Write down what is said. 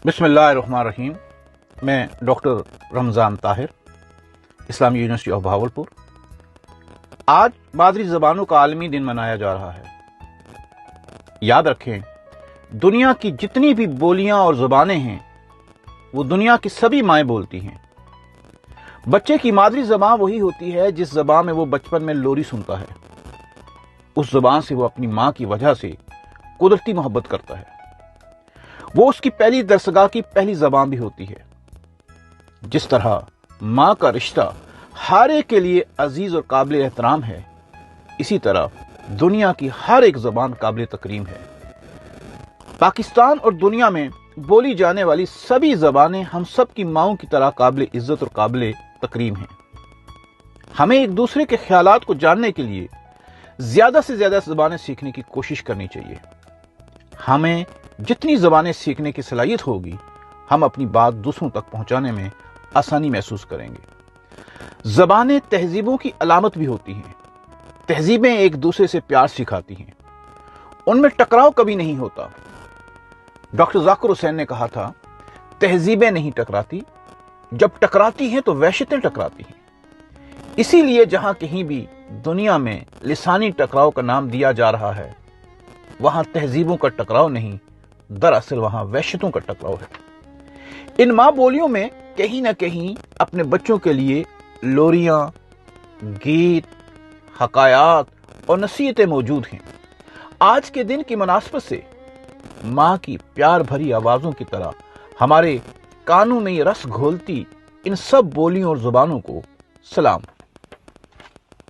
बिस्मिल्लाहिर्रहमानिर्रहीम। मैं doctor Ramzan Tahir, Islami university of Bahawalpur. आज मादरी ज़बानों का आलमी दिन मनाया जा रहा है। याद रखें, दुनिया की जितनी भी बोलियां और ज़बानें हैं वो दुनिया की सभी माएँ बोलती हैं। बच्चे की मादरी ज़बान वही होती है जिस ज़बान में वो बचपन में लोरी सुनता है। उस ज़बान से वो अपनी माँ की वजह से कुदरती मोहब्बत करता है। वो उसकी पहली दरसगाह की पहली ज़बान भी होती है। जिस तरह माँ का रिश्ता हर एक के लिए अजीज और काबिल एहतराम है, इसी तरह दुनिया की हर एक ज़बान काबिल तकरीम है। पाकिस्तान और दुनिया में बोली जाने वाली सभी ज़बानें हम सब की माँओं की तरह काबिल इज्जत और काबिल तकरीम हैं। हमें एक दूसरे के ख्यालात को जानने के लिए ज्यादा से ज्यादा ज़बानें सीखने की कोशिश करनी चाहिए। हमें जितनी ज़बानें सीखने की सलाहियत होगी, हम अपनी बात दूसरों तक पहुंचाने में आसानी महसूस करेंगे। ज़बानें तहजीबों की अलामत भी होती हैं। तहजीबें एक दूसरे से प्यार सिखाती हैं, उनमें टकराव कभी नहीं होता। डॉक्टर जाकिर हुसैन ने कहा था, तहजीबें नहीं टकराती, जब टकराती हैं तो वहशतें टकराती हैं। इसीलिए जहां कहीं भी दुनिया में लिसानी टकराव का नाम दिया जा रहा है, वहां तहजीबों का टकराव नहीं, दरअसल वहां वहशतों का टकराव है। इन माँ बोलियों में कहीं ना कहीं अपने बच्चों के लिए लोरियां, गीत, हकायात और नसीहतें मौजूद हैं। आज के दिन की मुनासबत से माँ की प्यार भरी आवाजों की तरह हमारे कानों में ये रस घोलती इन सब बोलियों और जुबानों को सलाम।